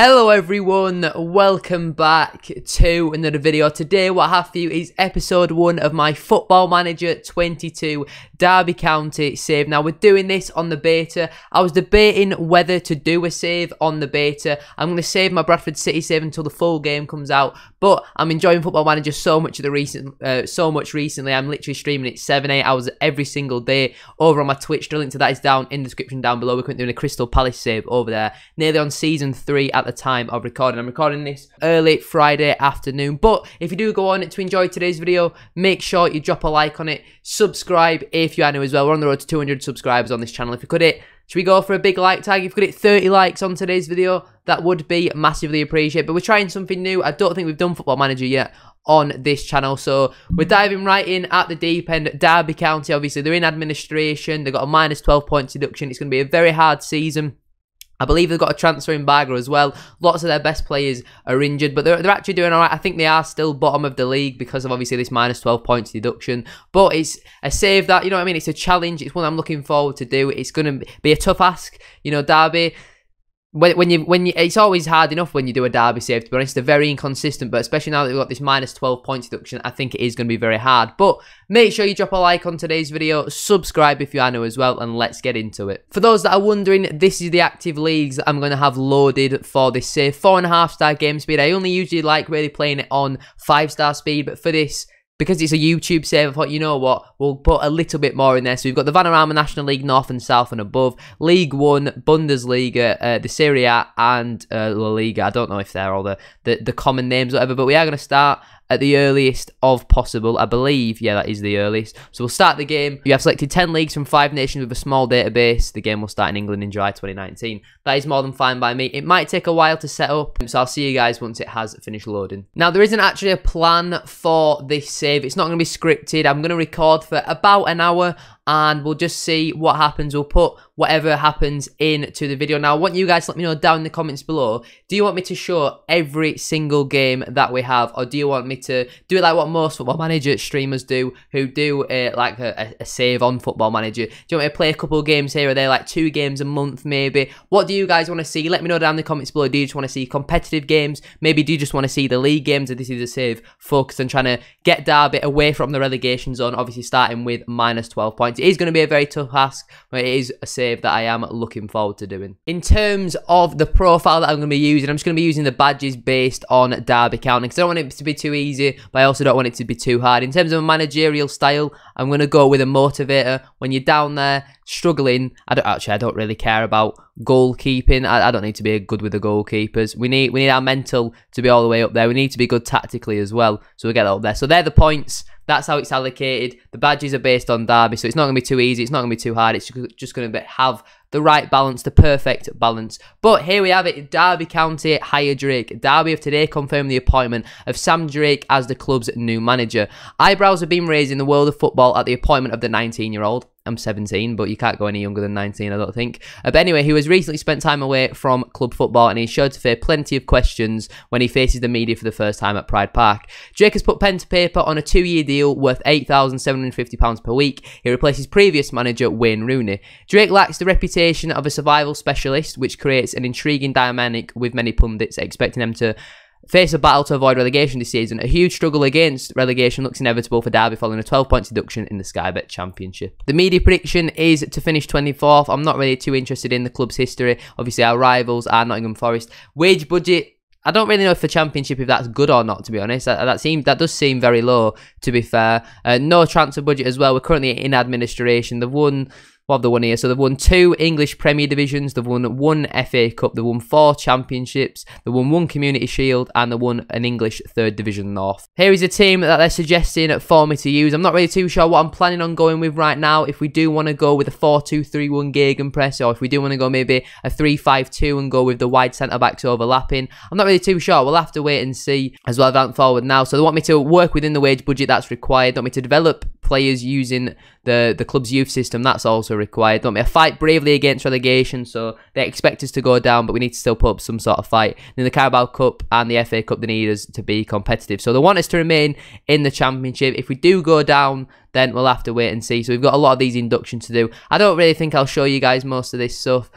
Hello everyone, welcome back to another video. Today what I have for you is episode 1 of my Football Manager 22 Derby County save. Now we're doing this on the beta. I was debating whether to do a save on the beta. I'm going to save my Bradford City save until the full game comes out, but I'm enjoying Football Manager so much recently. I'm literally streaming it 7-8 hours every single day over on my Twitch. The link to that is down in the description down below. We're currently doing a Crystal Palace save over there, nearly on season 3 at the time of recording. I'm recording this early Friday afternoon, but if you do go on to enjoy today's video, make sure you drop a like on it, subscribe if you are new as well. We're on the road to 200 subscribers on this channel. If you could hit, should we go for a big like tag? If we could hit 30 likes on today's video, that would be massively appreciated. But we're trying something new. I don't think we've done Football Manager yet on this channel, so we're diving right in at the deep end. Derby County, obviously they're in administration, they've got a minus 12 points deduction. It's going to be a very hard season. I believe they've got a transfer embargo as well. Lots of their best players are injured, but they're actually doing all right. I think they are still bottom of the league because of obviously this minus 12 points deduction. But it's a save that, you know what I mean? It's a challenge. It's one I'm looking forward to do. It's going to be a tough ask, you know, Derby. When you, it's always hard enough when you do a Derby save, to be honest. They're very inconsistent, but especially now that we've got this minus 12 points deduction, I think it is going to be very hard. But make sure you drop a like on today's video, subscribe if you are new as well, and let's get into it. For those that are wondering, this is the active leagues that I'm going to have loaded for this save. 4.5-star game speed. I only usually like really playing it on 5-star speed, but for this, because it's a YouTube save, I thought, you know what, we'll put a little bit more in there. So we've got the Vanarama National League North and South and above, League 1, Bundesliga, the Serie A, and La Liga. I don't know if they're all the common names or whatever, but we are going to start at the earliest of possible. I believe, yeah, that is the earliest. So we'll start the game. You have selected 10 leagues from 5 nations with a small database. The game will start in England in July 2019. That is more than fine by me. It might take a while to set up, so I'll see you guys once it has finished loading. Now, there isn't actually a plan for this save. It's not going to be scripted. I'm going to record for about an hour, and we'll just see what happens. We'll put whatever happens into the video. Now, I want you guys to let me know down in the comments below, do you want me to show every single game that we have, or do you want me to do it like what most Football Manager streamers do, who do like a save on Football Manager? Do you want me to play a couple of games here or there, like 2 games a month maybe? What do you guys want to see? Let me know down in the comments below. Do you just want to see competitive games? Maybe do you just want to see the league games? Or this is a save focused on trying to get Derby away from the relegation zone, obviously starting with minus 12 points. It is going to be a very tough ask, but it is a save that I am looking forward to doing. In terms of the profile that I'm going to be using, I'm just going to be using the badges based on Derby County, because I don't want it to be too easy, but I also don't want it to be too hard. In terms of a managerial style, I'm going to go with a motivator. When you're down there struggling, I don't really care about goalkeeping. I don't need to be good with the goalkeepers. We need our mental to be all the way up there. We need to be good tactically as well, so we'll get that up there. So they're the points. That's how it's allocated. The badges are based on Derby, so it's not going to be too easy. It's not going to be too hard. It's just going to have the right balance, the perfect balance. But here we have it. Derby County hire Drake. Derby have today confirmed the appointment of Sam Drake as the club's new manager. Eyebrows have been raised in the world of football at the appointment of the 19-year-old. I'm 17, but you can't go any younger than 19, I don't think. But anyway, he has recently spent time away from club football, and he's sure to face plenty of questions when he faces the media for the first time at Pride Park. Drake has put pen to paper on a 2-year deal worth £8,750 per week. He replaces previous manager Wayne Rooney. Drake lacks the reputation of a survival specialist, which creates an intriguing dynamic with many pundits expecting them to face a battle to avoid relegation this season. A huge struggle against relegation looks inevitable for Derby following a 12-point deduction in the Sky Bet Championship. The media prediction is to finish 24th. I'm not really too interested in the club's history. Obviously, our rivals are Nottingham Forest. Wage budget, I don't really know for Championship if that's good or not, to be honest. That does seem very low, to be fair. No transfer budget as well. We're currently in administration. They've won... What have they won here? So they've won 2 English Premier Divisions, they've won 1 FA Cup, they've won 4 Championships, they've won 1 Community Shield, and they've won an English 3rd Division North. Here is a team that they're suggesting for me to use. I'm not really too sure what I'm planning on going with right now. If we do want to go with a 4-2-3-1 Gegenpress, or if we do want to go maybe a 3-5-2 and go with the wide centre-backs overlapping, I'm not really too sure. We'll have to wait and see as well going forward now. So they want me to work within the wage budget that's required. They want me to develop players using the club's youth system. That's also required. Don't we fight bravely against relegation, so they expect us to go down, but we need to still put up some sort of fight. In the Carabao Cup and the FA Cup, they need us to be competitive, so they want us to remain in the Championship. If we do go down, then we'll have to wait and see. So we've got a lot of these inductions to do. I don't really think I'll show you guys most of this stuff.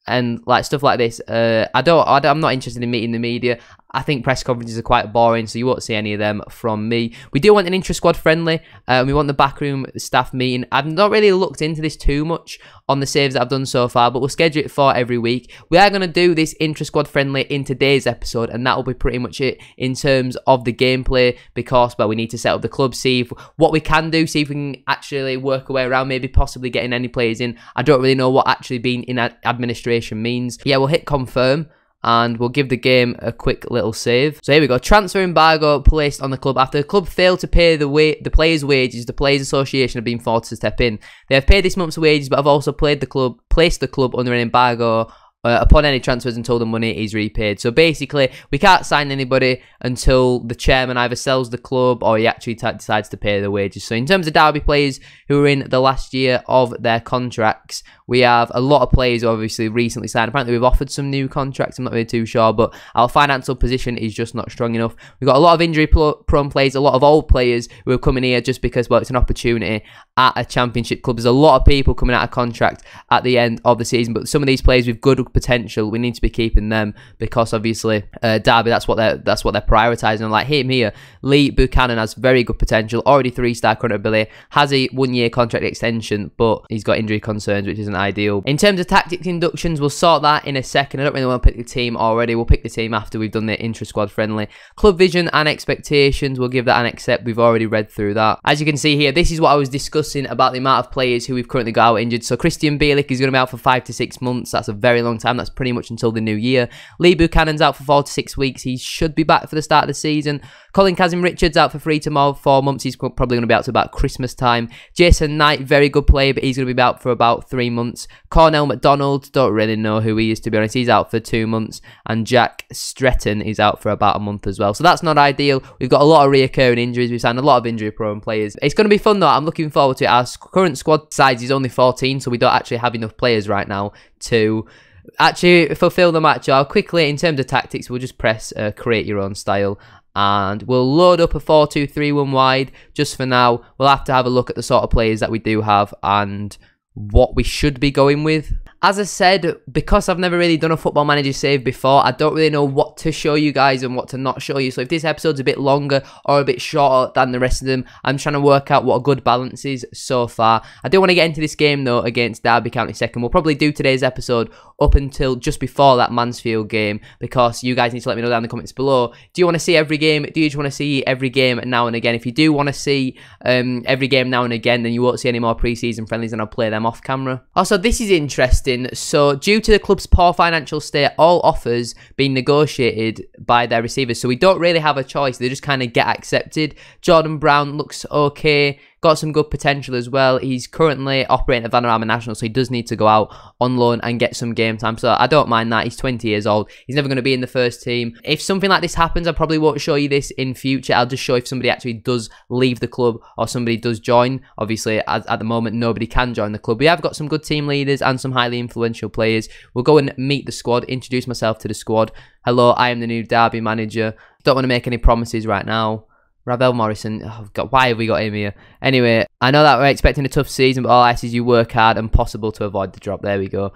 and like stuff like this. I'm not interested in meeting the media. I think press conferences are quite boring, so you won't see any of them from me. We do want an intra-squad friendly. We want the backroom staff meeting. I've not really looked into this too much on the saves that I've done so far, but we'll schedule it for every week. We are going to do this intra-squad friendly in today's episode, and that will be pretty much it in terms of the gameplay, because, well, we need to set up the club, see what we can do, see if we can actually work our way around, maybe possibly getting any players in. I don't really know what actually being in administration means. Yeah, we'll hit confirm, and we'll give the game a quick little save. So here we go. Transfer embargo placed on the club. After the club failed to pay the players' wages, the Players Association have been forced to step in. They have paid this month's wages, but have also placed the club under an embargo upon any transfers until the money is repaid. So basically, we can't sign anybody until the chairman either sells the club or he actually decides to pay the wages. So in terms of Derby players who are in the last year of their contracts, we have a lot of players who obviously recently signed. Apparently, we've offered some new contracts. I'm not really too sure, but our financial position is just not strong enough. We've got a lot of injury-prone players, a lot of old players who are coming here just because, well, it's an opportunity at a championship club. There's a lot of people coming out of contract at the end of the season, but some of these players with good potential, we need to be keeping them because obviously Derby, that's what they're prioritising. And like him here, Lee Buchanan has very good potential, already 3-star current ability, has a 1-year contract extension, but he's got injury concerns, which isn't ideal. In terms of tactics inductions, we'll sort that in a second. I don't really want to pick the team already. We'll pick the team after we've done the intra-squad friendly. Club vision and expectations, we'll give that an accept. We've already read through that. As you can see here, this is what I was discussing about the amount of players who we've currently got out injured. So Christian Bielik is going to be out for 5 to 6 months. That's a very long time. That's pretty much until the new year. Lee Buchanan's out for 4 to 6 weeks. He should be back for the start of the season. Colin Kazim-Richards out for 3 to 4 months. He's probably going to be out to about Christmas time. Jason Knight, very good player, but he's going to be out for about 3 months. Cornell McDonald, don't really know who he is, to be honest. He's out for 2 months. And Jack Stretton is out for about a month as well. So that's not ideal. We've got a lot of reoccurring injuries. We've signed a lot of injury-prone players. It's going to be fun, though. I'm looking forward to it. Our current squad size is only 14, so we don't actually have enough players right now to actually fulfill the match. I'll quickly, in terms of tactics, we'll just press create your own style. And we'll load up a 4-2-3-1 wide. Just for now, we'll have to have a look at the sort of players that we do have and what we should be going with. As I said, because I've never really done a Football Manager save before, I don't really know what to show you guys and what to not show you. So if this episode's a bit longer or a bit shorter than the rest of them, I'm trying to work out what a good balance is so far. I do want to get into this game, though, against Derby County second. We'll probably do today's episode up until just before that Mansfield game, because you guys need to let me know down in the comments below. Do you want to see every game? Do you just want to see every game now and again? If you do want to see every game now and again, then you won't see any more pre-season friendlies, and I'll play them off camera. Also, this is interesting. So, due to the club's poor financial state, all offers being negotiated by their receivers. So, we don't really have a choice. They just kind of get accepted. Jordan Brown looks okay. Got some good potential as well. He's currently operating at Vanarama National, so he does need to go out on loan and get some game time. So I don't mind that. He's 20 years old. He's never going to be in the first team. If something like this happens, I probably won't show you this in future. I'll just show if somebody actually does leave the club or somebody does join. Obviously, at the moment, nobody can join the club. We have got some good team leaders and some highly influential players. We'll go and meet the squad, introduce myself to the squad. Hello, I am the new Derby manager. Don't want to make any promises right now. Ravel Morrison, oh God, why have we got him here? Anyway, I know that we're expecting a tough season, but all I ask is you work hard and possible to avoid the drop. There we go.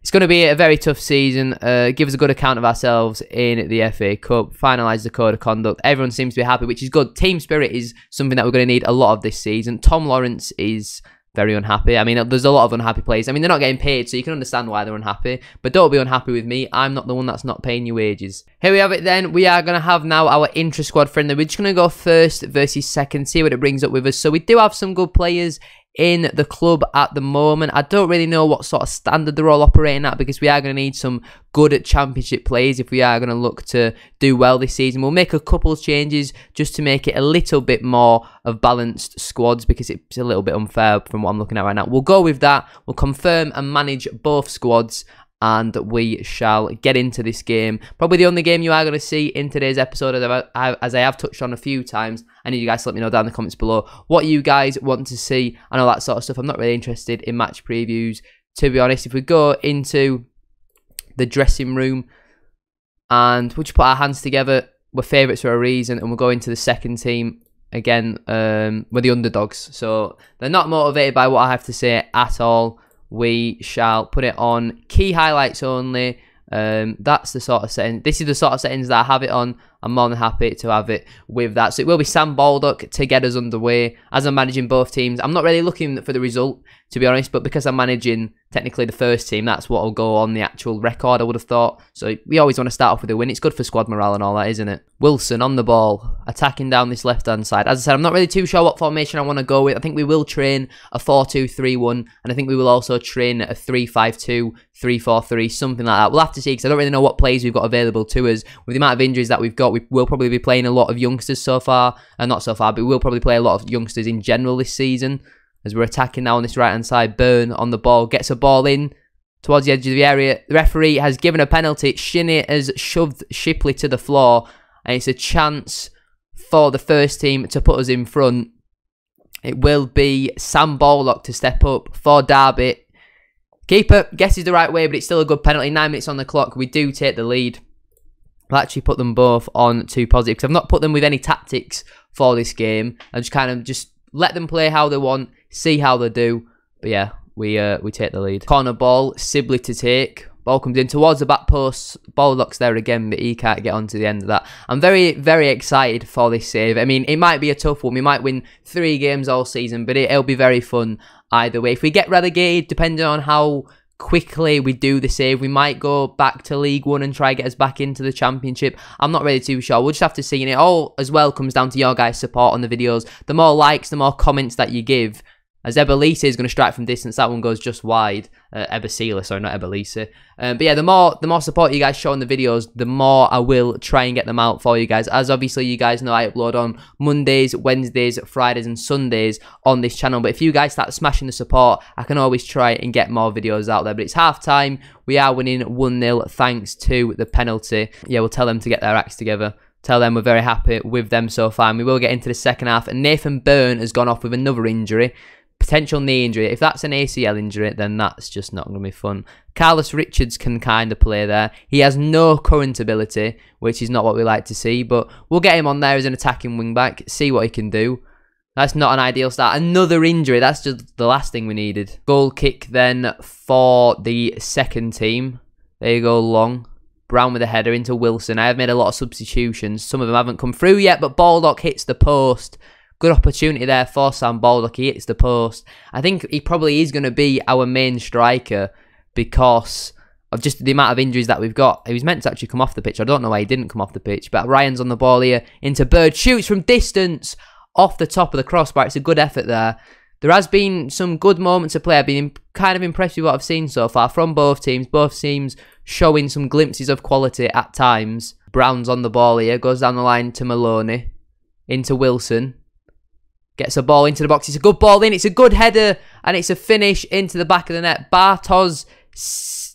It's going to be a very tough season. Give us a good account of ourselves in the FA Cup. Finalise the code of conduct. Everyone seems to be happy, which is good. Team spirit is something that we're going to need a lot of this season. Tom Lawrence is very unhappy. I mean, there's a lot of unhappy players. I mean, they're not getting paid, so you can understand why they're unhappy. But don't be unhappy with me. I'm not the one that's not paying you wages. Here we have it then. We are going to have now our intra-squad friendly. We're just going to go first versus second, see what it brings up with us. So we do have some good players in the club at the moment. I don't really know what sort of standard they're all operating at, because we are going to need some good championship players if we are going to look to do well this season. We'll make a couple of changes just to make it a little bit more of balanced squads, because it's a little bit unfair from what I'm looking at right now. We'll go with that. We'll confirm and manage both squads, and we shall get into this game. Probably the only game you are going to see in today's episode, as I have touched on a few times. I need you guys to let me know down in the comments below what you guys want to see and all that sort of stuff. I'm not really interested in match previews, to be honest. If we go into the dressing room and we'll just put our hands together, we're favourites for a reason, and we'll go into the second team. Again, we're the underdogs, so they're not motivated by what I have to say at all. we shall put it on key highlights only. That's the sort of setting. This is the sort of settings that I have it on. I'm more than happy to have it with that. So it will be Sam Baldock to get us underway. As I'm managing both teams, I'm not really looking for the result, to be honest, but because I'm managing technically the first team, that's what will go on the actual record, I would have thought. So we always want to start off with a win. It's good for squad morale and all that, isn't it? Wilson on the ball, attacking down this left-hand side. As I said, I'm not really too sure what formation I want to go with. I think we will train a 4-2-3-1, and I think we will also train a 3-5-2, 3-4-3, something like that. We'll have to see, because I don't really know what players we've got available to us. With the amount of injuries that we've got, we will probably be playing a lot of youngsters so far. Not so far, but we will probably play a lot of youngsters in general this season. As we're attacking now on this right-hand side, Byrne on the ball, gets a ball in towards the edge of the area. The referee has given a penalty. Shinnie has shoved Shipley to the floor, and it's a chance for the first team to put us in front. It will be Sam Baldock to step up for Derby. Keeper guesses the right way, but it's still a good penalty. 9 minutes on the clock. We do take the lead. I'll actually put them both on 2 positive, because I've not put them with any tactics for this game. I just kind of just let them play how they want, see how they do. But yeah, we take the lead. Corner ball, Sibley to take. Ball comes in towards the back post. Baldock's there again, but he can't get onto the end of that. I'm very, very excited for this save. I mean, it might be a tough one. We might win 3 games all season, but it'll be very fun either way. If we get relegated, depending on how quickly we do the save, we might go back to League One and try to get us back into the Championship. I'm not really too sure. We'll just have to see. And it all as well comes down to your guys' support on the videos. The more likes, the more comments that you give. As Ebelissi is going to strike from distance, that one goes just wide. Ebersila, sorry, not Ebelissi. But yeah, the more support you guys show in the videos, the more I will try and get them out for you guys. As obviously you guys know, I upload on Mondays, Wednesdays, Fridays and Sundays on this channel. But if you guys start smashing the support, I can always try and get more videos out there. But it's half time. We are winning 1-0 thanks to the penalty. Yeah, we'll tell them to get their acts together. Tell them we're very happy with them so far. And we will get into the second half. And Nathan Byrne has gone off with another injury. Potential knee injury. If that's an ACL injury, then that's just not going to be fun. Carlos Richards can kind of play there. He has no current ability, which is not what we like to see, but we'll get him on there as an attacking wing-back, see what he can do. That's not an ideal start. Another injury. That's just the last thing we needed. Goal kick then for the second team. There you go, Long. Brown with a header into Wilson. I have made a lot of substitutions. Some of them haven't come through yet, but Baldock hits the post. Good opportunity there for Sam Baldock. He hits the post. I think he probably is going to be our main striker because of just the amount of injuries that we've got. He was meant to actually come off the pitch. I don't know why he didn't come off the pitch. But Ryan's on the ball here into Bird. Shoots from distance off the top of the crossbar. It's a good effort there. There has been some good moments of play. I've been kind of impressed with what I've seen so far from both teams. Both teams showing some glimpses of quality at times. Brown's on the ball here. Goes down the line to Maloney. Into Wilson. Gets a ball into the box. It's a good ball in. It's a good header. And it's a finish into the back of the net. Bartosz...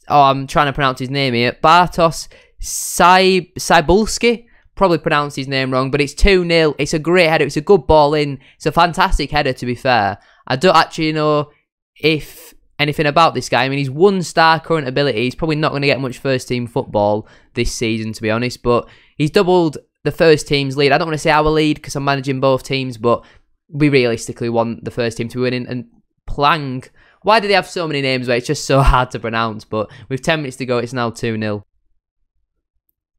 Oh, I'm trying to pronounce his name here. Bartosz Cybulski. Probably pronounced his name wrong. But it's 2-0. It's a great header. It's a good ball in. It's a fantastic header, to be fair. I don't actually know if anything about this guy. I mean, he's 1-star current ability. He's probably not going to get much first-team football this season, to be honest. But he's doubled the first team's lead. I don't want to say our lead because I'm managing both teams. But we realistically want the first team to win in. And Plang, why do they have so many names where it's just so hard to pronounce? But with 10 minutes to go, it's now 2-0.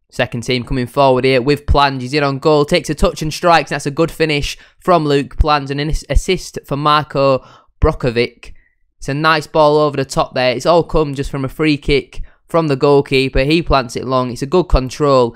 Second team coming forward here with Plang. He's in on goal, takes a touch and strikes. That's a good finish from Luke Plang. And an assist for Marko Brokovic. It's a nice ball over the top there. It's all come just from a free kick from the goalkeeper. He plants it long. It's a good control.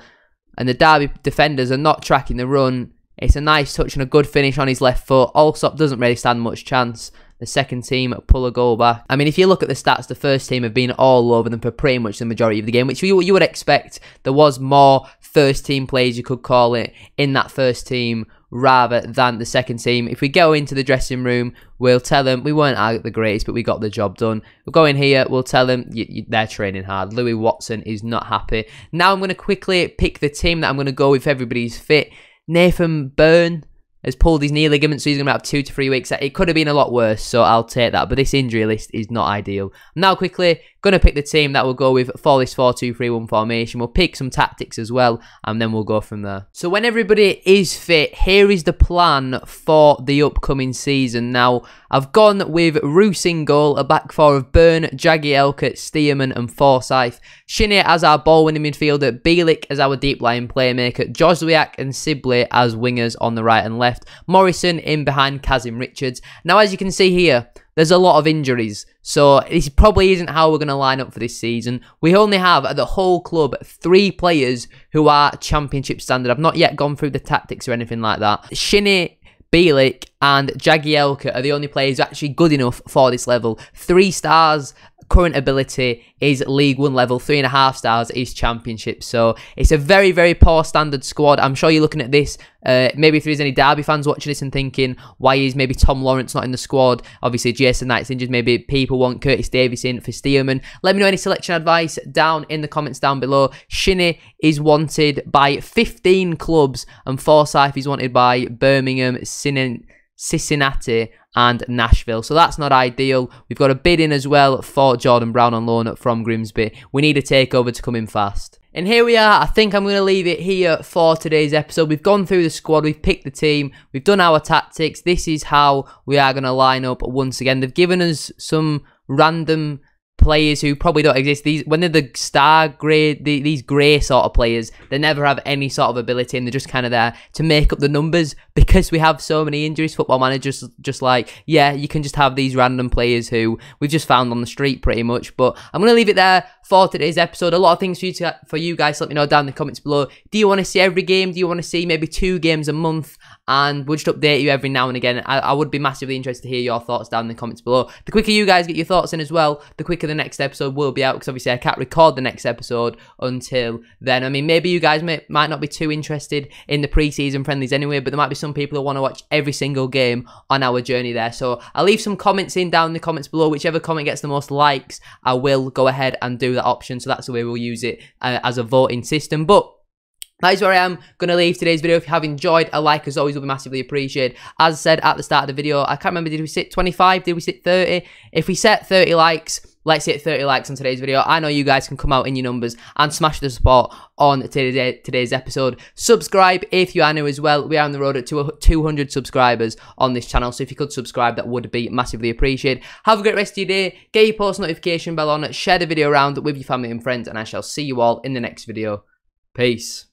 And the Derby defenders are not tracking the run. It's a nice touch and a good finish on his left foot. Allsop doesn't really stand much chance. The second team pull a goal back. I mean, if you look at the stats, the first team have been all over them for pretty much the majority of the game, which you would expect. There was more first team players, you could call it, in that first team rather than the second team. If we go into the dressing room, we'll tell them we weren't the greatest, but we got the job done. We'll go in here, we'll tell them they're training hard. Louis Watson is not happy. Now I'm going to quickly pick the team that I'm going to go with if everybody's fit. Nathan Byrne. has pulled his knee ligament, so he's going to have 2 to 3 weeks. It could have been a lot worse, so I'll take that. But this injury list is not ideal. Now, quickly, going to pick the team that we'll go with for this 4-2-3-1 formation. We'll pick some tactics as well, and then we'll go from there. So when everybody is fit, here is the plan for the upcoming season. Now, I've gone with Roos in goal, a back four of Byrne, Jagielka, Stearman and Forsyth. Shinnie as our ball-winning midfielder, Bielik as our deep-lying playmaker, Joswiak and Sibley as wingers on the right and left, Morrison in behind Kazim Richards. Now, as you can see here, there's a lot of injuries, so this probably isn't how we're going to line up for this season. We only have, at the whole club, 3 players who are championship standard. I've not yet gone through the tactics or anything like that. Shinnie, Bielik and Jagielka are the only players actually good enough for this level. 3 stars, current ability is League 1 level, 3.5 stars is Championship. So it's a very, very poor standard squad. I'm sure you're looking at this, maybe if there's any Derby fans watching this and thinking, why is maybe Tom Lawrence not in the squad? Obviously, Jason Knight's injured. Maybe people want Curtis Davies in for Stearman. Let me know any selection advice down in the comments down below. Shinnie is wanted by 15 clubs and Forsyth is wanted by Birmingham, Cincinnati and Nashville. So that's not ideal. We've got a bid in as well for Jordan Brown on loan from Grimsby. We need a takeover to come in fast. And here we are. I think I'm going to leave it here for today's episode. We've gone through the squad. We've picked the team. We've done our tactics. This is how we are going to line up once again. They've given us some random players who probably don't exist. When they're the star grade, these grey sort of players, they never have any sort of ability and they're just kind of there to make up the numbers because we have so many injuries. Football Manager's just like, yeah, you can just have these random players who we've just found on the street pretty much. But I'm going to leave it there for today's episode. A lot of things for you guys. Let me know down in the comments below. Do you want to see every game? Do you want to see maybe 2 games a month? And we'll just update you every now and again. I would be massively interested to hear your thoughts down in the comments below. The quicker you guys get your thoughts in as well, the quicker the next episode will be out, because obviously I can't record the next episode until then. I mean, maybe you guys might not be too interested in the pre-season friendlies anyway, but there might be some people who want to watch every single game on our journey there. So I'll leave some comments down in the comments below. Whichever comment gets the most likes, I will go ahead and do that option. So that's the way we'll use it as a voting system. But that is where I am going to leave today's video. If you have enjoyed, a like as always will be massively appreciated. As I said at the start of the video, I can't remember, did we sit 25? Did we sit 30? If we set 30 likes, let's hit 30 likes on today's video. I know you guys can come out in your numbers and smash the support on today's episode. Subscribe if you are new as well. We are on the road at 200 subscribers on this channel. So if you could subscribe, that would be massively appreciated. Have a great rest of your day. Get your post notification bell on. Share the video around with your family and friends. And I shall see you all in the next video. Peace.